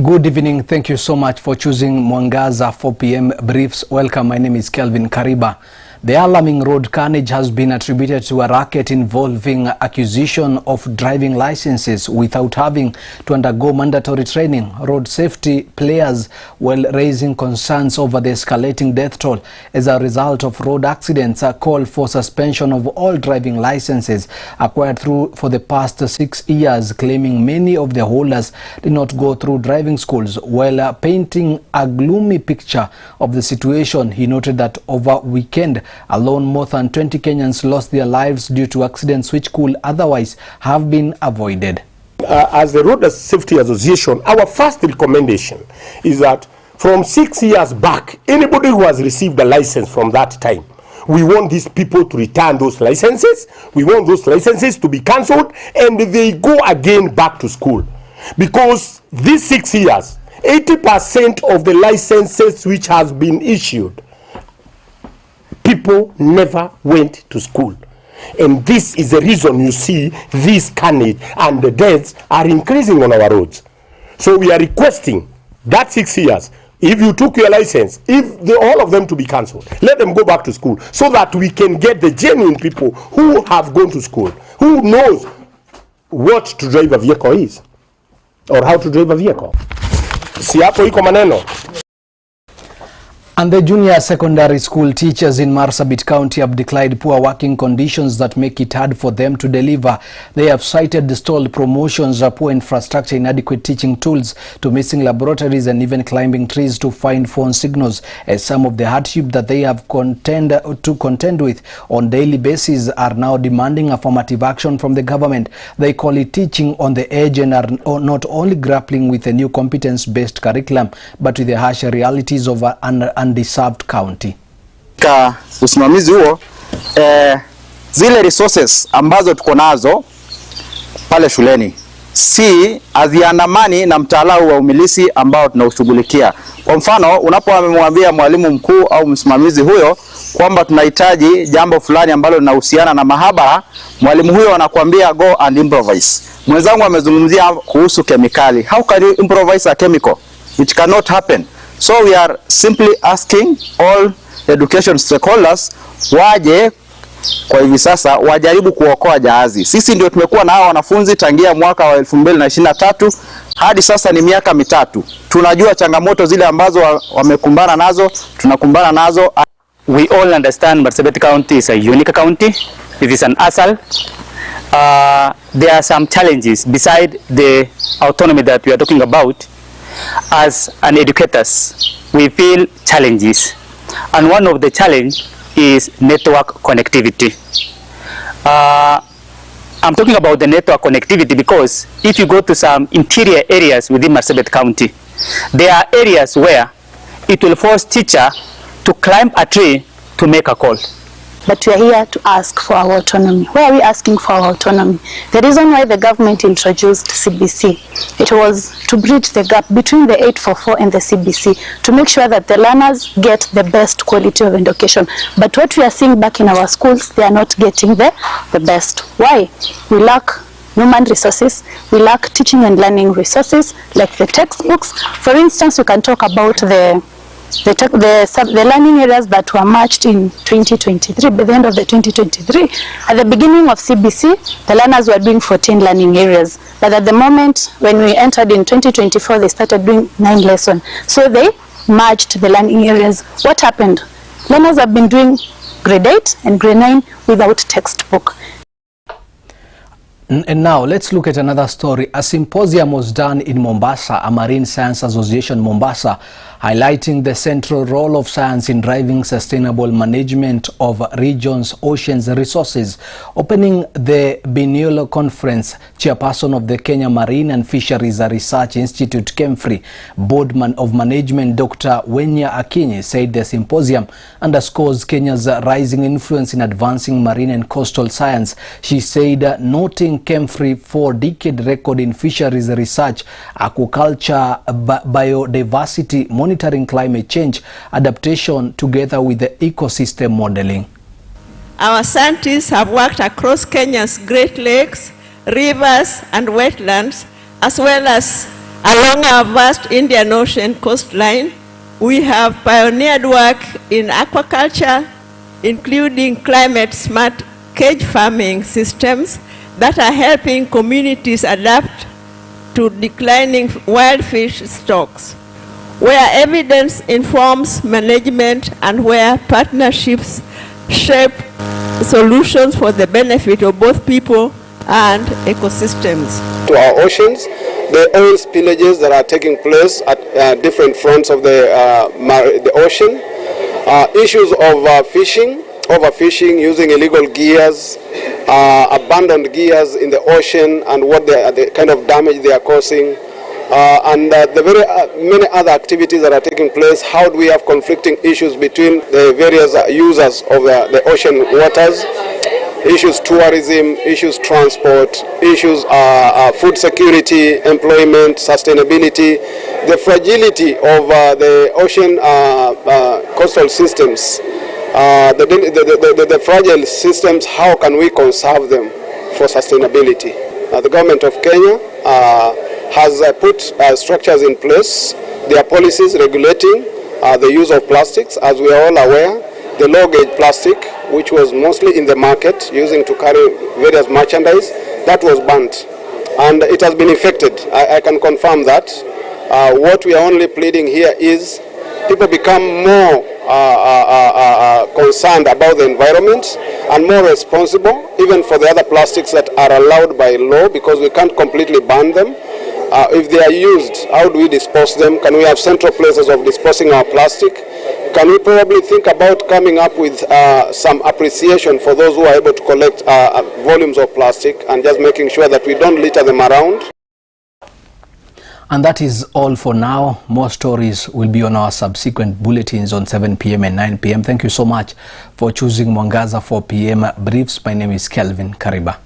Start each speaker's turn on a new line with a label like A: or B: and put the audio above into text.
A: Good evening. Thank you so much for choosing Mwangaza 4 p.m. briefs. Welcome. My name is Kelvin Kariba. The alarming road carnage has been attributed to a racket involving acquisition of driving licenses without having to undergo mandatory training. Road safety players were raising concerns over the escalating death toll as a result of road accidents. A call for suspension of all driving licenses acquired for the past 6 years, claiming many of the holders did not go through driving schools. While painting a gloomy picture of the situation, he noted that over weekend alone, more than 20 Kenyans lost their lives due to accidents which could otherwise have been avoided.
B: As the Road Safety Association, our first recommendation is that from 6 years back, anybody who has received a license from that time, we want these people to return those licenses. We want those licenses to be cancelled and they go again back to school. Because these 6 years, 80% of the licenses which has been issued, people never went to school. And this is the reason you see this carnage and the deaths are increasing on our roads. So we are requesting that 6 years, if you took your license, all of them to be cancelled, let them go back to school so that we can get the genuine people who have gone to school, who knows what to drive a vehicle is or how to drive a vehicle. Si hapo iko maneno.
A: And the junior secondary school teachers in Marsabit County have declared poor working conditions that make it hard for them to deliver. They have cited the stalled promotions, poor infrastructure, inadequate teaching tools, to missing laboratories and even climbing trees to find phone signals as some of the hardship that they have to contend with on daily basis are now demanding affirmative action from the government. They call it teaching on the edge and are not only grappling with a new competence-based curriculum but with the harsh realities of an undeserved county.
C: Ka usimamizi huo zile resources ambazo tuko nazo pale shuleni si haziandamani na mtaala wa umilisi ambao tunaushughulikia. Kwa mfano, unapomwambia mwalimu mkuu au msimamizi huyo kwamba tunahitaji jambo fulani ambalo linahusiana na mahabara, mwalimu huyo anakuambia go and improvise. Mwenzangu amezungumzia kuhusu kemikali. How can you improvise a chemical? It cannot happen. So we are simply asking all education stakeholders waje kwa hivi sasa wajaribu kuokoa jahazi. Sisi ndio tumekuwa na hao wanafunzi tangia mwaka wa 2023 hadi sasa ni miaka mitatu. Tunajua changamoto zile ambazo wamekumbana nazo, tunakumbana nazo.
D: We all understand Marsabit County is a unique county. It is an ASAL. There are some challenges beside the autonomy that we are talking about. As an educators, we feel challenges, and one of the challenge is network connectivity. I'm talking about the network connectivity because if you go to some interior areas within Marsabit County, there are areas where it will force teacher to climb a tree to make a call.
E: But we are here to ask for our autonomy. Why are we asking for our autonomy? The reason why the government introduced CBC, it was to bridge the gap between the 844 and the CBC, to make sure that the learners get the best quality of education. But what we are seeing back in our schools, they are not getting the best. Why? We lack human resources, we lack teaching and learning resources, like the textbooks. For instance, we can talk about the learning areas that were matched in 2023. By the end of the 2023, at the beginning of CBC, the learners were doing 14 learning areas. But at the moment, when we entered in 2024, they started doing 9 lessons. So they merged the learning areas. What happened? Learners have been doing grade 8 and grade 9 without textbook.
A: And now let's look at another story. A symposium was done in Mombasa, a Marine Science Association Mombasa, highlighting the central role of science in driving sustainable management of regions' oceans resources. Opening the biennial conference, chairperson of the Kenya Marine and Fisheries Research Institute, KEMFRI, Board of Management, Dr. Wenya Akinyi, said the symposium underscores Kenya's rising influence in advancing marine and coastal science. She said, noting KEMFRI 4-decade record in fisheries research, aquaculture, biodiversity, monitoring climate change adaptation together with the ecosystem modeling.
F: Our scientists have worked across Kenya's Great Lakes, rivers and wetlands, as well as Along our vast Indian Ocean coastline, we have pioneered work in aquaculture, including climate-smart cage farming systems that are helping communities adapt to declining wild fish stocks, where evidence informs management and where partnerships shape solutions for the benefit of both people and ecosystems.
G: To our oceans, the oil spillages that are taking place at different fronts of the ocean, issues of fishing, overfishing, using illegal gears, abandoned gears in the ocean, and what the kind of damage they are causing, and the very many other activities that are taking place. How do we have conflicting issues between the various users of the ocean waters? Issues tourism, issues transport, issues food security, employment, sustainability, the fragility of the ocean coastal systems, the fragile systems. How can we conserve them for sustainability? The government of Kenya has put structures in place. There are policies regulating the use of plastics. As we are all aware, the low-gauge plastic, which was mostly in the market using to carry various merchandise, that was banned, and it has been effected. I can confirm that. What we are only pleading here is people become more concerned about the environment and more responsible, even for the other plastics that are allowed by law, because we can't completely ban them. If they are used, how do we dispose them? Can we have central places of disposing our plastic? Can we probably think about coming up with some appreciation for those who are able to collect volumes of plastic, and just making sure that we don't litter them around?
A: And that is all for now. More stories will be on our subsequent bulletins on 7 p.m. and 9 p.m. Thank you so much for choosing Mwangaza 4 p.m. briefs. My name is Kelvin Kariba.